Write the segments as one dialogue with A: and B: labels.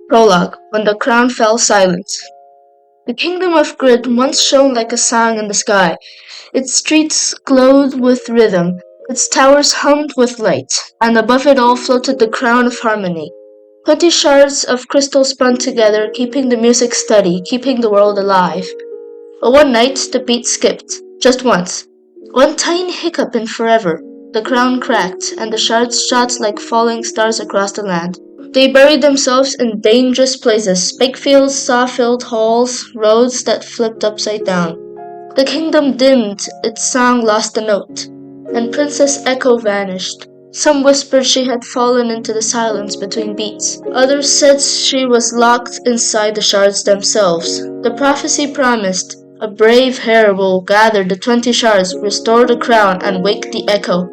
A: Prologue. When the crown fell silent. The kingdom of Grid once shone like a song in the sky. Its streets glowed with rhythm, its towers hummed with light, and above it all floated the crown of harmony. 20 shards of crystal spun together, keeping the music steady, keeping the world alive. But one night the beat skipped, just once. One tiny hiccup in forever. The crown cracked, and the shards shot like falling stars across the land. They buried themselves in dangerous places, spike fields, saw-filled halls, roads that flipped upside down. The kingdom dimmed, its song lost a note, and Princess Echo vanished. Some whispered she had fallen into the silence between beats. Others said she was locked inside the shards themselves. The prophecy promised, a brave hare will gather the 20 shards, restore the crown, and wake the echo.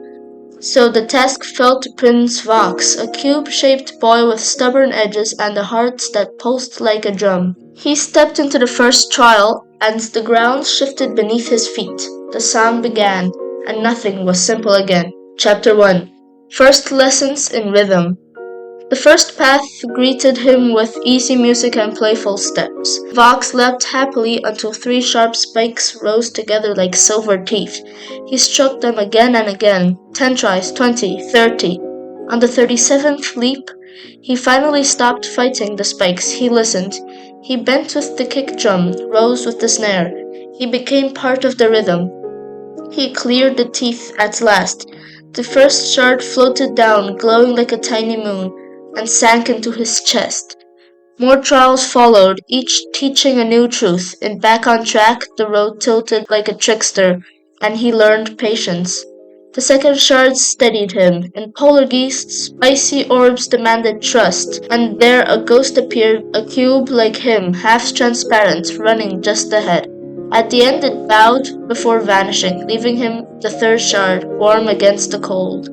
A: So the task fell to Prince Vox, a cube-shaped boy with stubborn edges and a heart that pulsed like a drum. He stepped into the first trial, and the ground shifted beneath his feet. The song began, and nothing was simple again. Chapter 1. First Lessons in Rhythm. The first path greeted him with easy music and playful steps. Vox leapt happily until 3 sharp spikes rose together like silver teeth. He struck them again and again, 10 tries, 20, 30. On the 37th leap, he finally stopped fighting the spikes. He listened. He bent with the kick drum, rose with the snare. He became part of the rhythm. He cleared the teeth at last. The first shard floated down, glowing like a tiny moon, and sank into his chest. More trials followed, each teaching a new truth. And back on track, the road tilted like a trickster, and he learned patience. The second shard steadied him. In polar geese, spicy orbs demanded trust, and there a ghost appeared, a cube like him, half transparent, running just ahead. At the end it bowed before vanishing, leaving him the third shard, warm against the cold.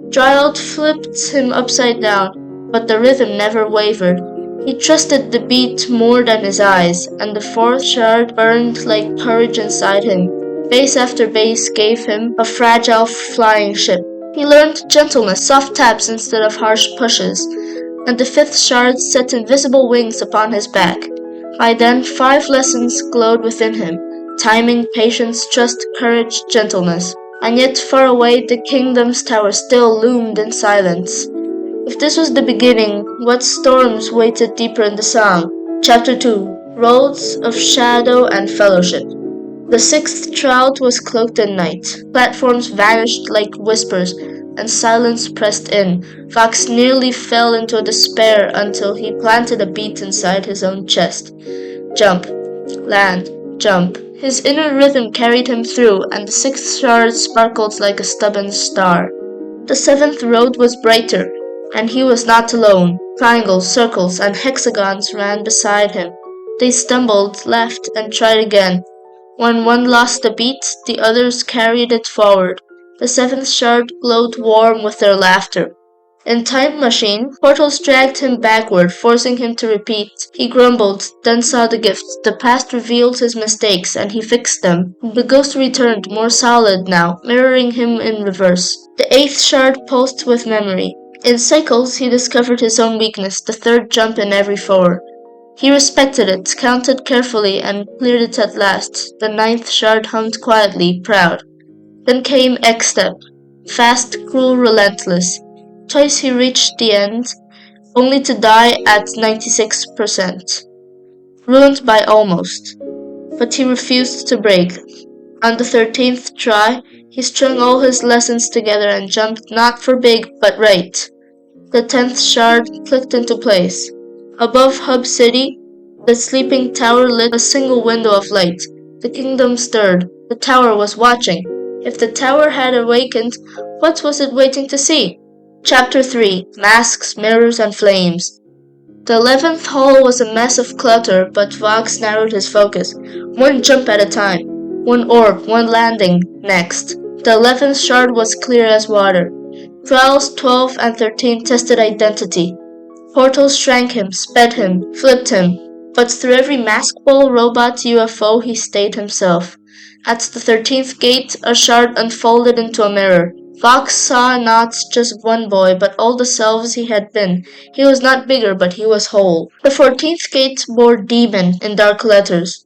A: Dryalt flipped him upside down, but the rhythm never wavered. He trusted the beat more than his eyes, and the fourth shard burned like courage inside him. Base after base gave him a fragile flying ship. He learned gentleness, soft taps instead of harsh pushes, and the fifth shard set invisible wings upon his back. By then 5 lessons glowed within him: timing, patience, trust, courage, gentleness. And yet far away the kingdom's tower still loomed in silence. If this was the beginning, what storms waited deeper in the song? Chapter 2. Roads of Shadow and Fellowship. The 6th trout was cloaked in night. Platforms vanished like whispers, and silence pressed in. Vox nearly fell into despair until he planted a beat inside his own chest. Jump, land, jump. His inner rhythm carried him through, and the 6th shard sparkled like a stubborn star. The 7th road was brighter, and he was not alone. Triangles, circles, and hexagons ran beside him. They stumbled, laughed, and tried again. When one lost a beat, the others carried it forward. The 7th shard glowed warm with their laughter. In Time Machine, portals dragged him backward, forcing him to repeat. He grumbled, then saw the gift. The past revealed his mistakes, and he fixed them. The ghost returned, more solid now, mirroring him in reverse. The 8th shard pulsed with memory. In cycles, he discovered his own weakness, the 3rd jump in every 4. He respected it, counted carefully, and cleared it at last. The 9th shard hummed quietly, proud. Then came X-Step, fast, cruel, relentless. Twice he reached the end, only to die at 96%, ruined by almost. But he refused to break. On the 13th try, he strung all his lessons together and jumped not for big, but right. The 10th shard clicked into place. Above Hub City, the sleeping tower lit a single window of light. The kingdom stirred. The tower was watching. If the tower had awakened, what was it waiting to see? Chapter 3. Masks, Mirrors, and Flames. The 11th hall was a mess of clutter, but Vox narrowed his focus. One jump at a time. One orb, one landing, next. The 11th shard was clear as water. Trials 12 and 13 tested identity. Portals shrank him, sped him, flipped him, but through every mask ball, robot, UFO, he stayed himself. At the 13th gate, a shard unfolded into a mirror. Fox saw not just one boy, but all the selves he had been. He was not bigger, but he was whole. The 14th gate bore demon in dark letters.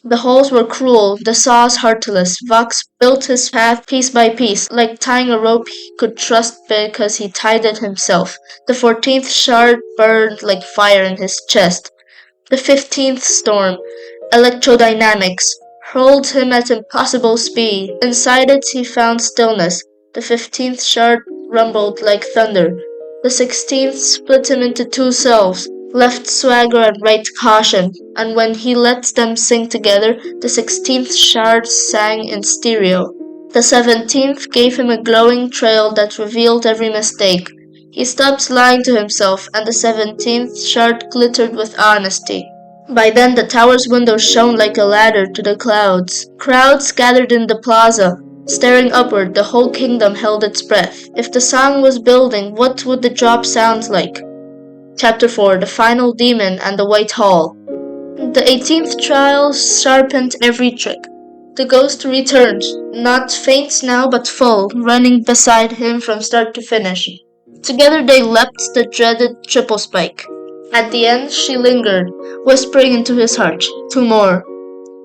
A: The holes were cruel, the saws heartless. Vox built his path piece by piece, like tying a rope he could trust because he tied it himself. The 14th shard burned like fire in his chest. The 15th storm, electrodynamics, hurled him at impossible speed. Inside it he found stillness. The 15th shard rumbled like thunder. The 16th split him into two selves, left swagger and right caution, and when he let them sing together, the 16th shard sang in stereo. The 17th gave him a glowing trail that revealed every mistake. He stopped lying to himself, and the 17th shard glittered with honesty. By then the tower's windows shone like a ladder to the clouds. Crowds gathered in the plaza. Staring upward, the whole kingdom held its breath. If the song was building, what would the drop sound like? Chapter 4: The Final Demon and the White Hall. The 18th trial sharpened every trick. The ghost returned, not faint now but full, running beside him from start to finish. Together they leapt the dreaded triple spike. At the end she lingered, whispering into his heart, "Two more."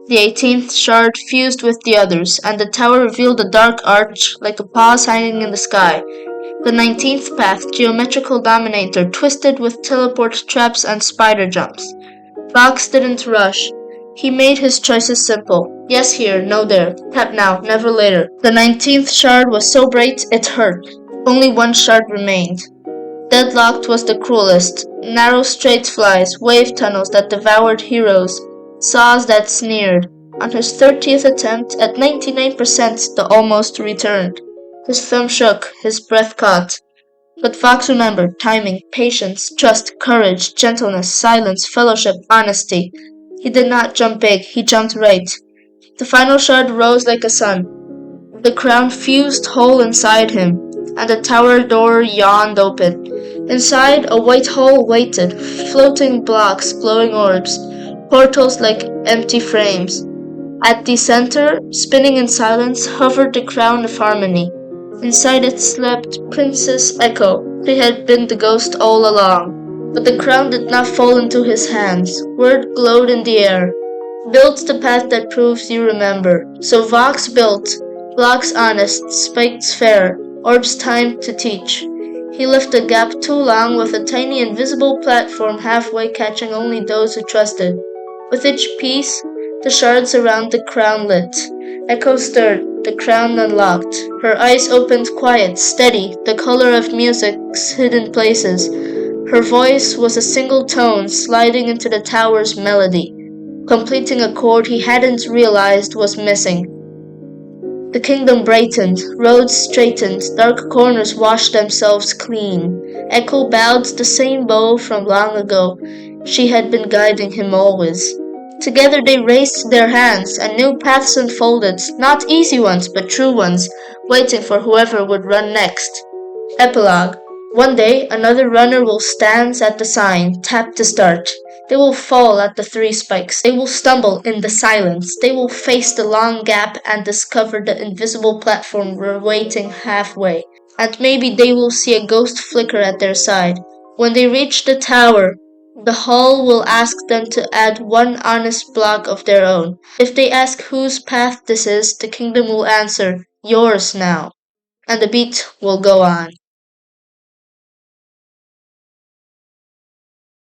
A: The 18th shard fused with the others, and the tower revealed a dark arch like a pause hanging in the sky. The 19th path, geometrical dominator, twisted with teleport traps and spider jumps. Fox didn't rush. He made his choices simple. Yes here, no there. Tap now, never later. The 19th shard was so bright it hurt. Only one shard remained. Deadlocked was the cruelest. Narrow straight flies, wave tunnels that devoured heroes, saws that sneered. On his 30th attempt, at 99%, the almost returned. His thumb shook, his breath caught. But Fox remembered timing, patience, trust, courage, gentleness, silence, fellowship, honesty. He did not jump big, he jumped right. The final shard rose like a sun. The crown fused whole inside him, and the tower door yawned open. Inside, a white hole waited, floating blocks, glowing orbs, portals like empty frames. At the center, spinning in silence, hovered the crown of harmony. Inside it slept Princess Echo. She had been the ghost all along. But the crown did not fall into his hands. Word glowed in the air. Build the path that proves you remember. So Vox built. Blocks honest, spikes fair, orbs timed to teach. He left a gap too long with a tiny invisible platform halfway catching only those who trusted. With each piece, the shards around the crown lit. Echo stirred, the crown unlocked. Her eyes opened quiet, steady, the color of music's hidden places. Her voice was a single tone sliding into the tower's melody, completing a chord he hadn't realized was missing. The kingdom brightened, roads straightened, dark corners washed themselves clean. Echo bowed the same bow from long ago. She had been guiding him always. Together they raised their hands, and new paths unfolded, not easy ones, but true ones, waiting for whoever would run next. Epilogue. One day, another runner will stand at the sign, tap to start. They will fall at the 3 spikes. They will stumble in the silence. They will face the long gap and discover the invisible platform waiting halfway. And maybe they will see a ghost flicker at their side. When they reach the tower, the hall will ask them to add one honest block of their own. If they ask whose path this is, the kingdom will answer, "Yours now." And the beat will go on.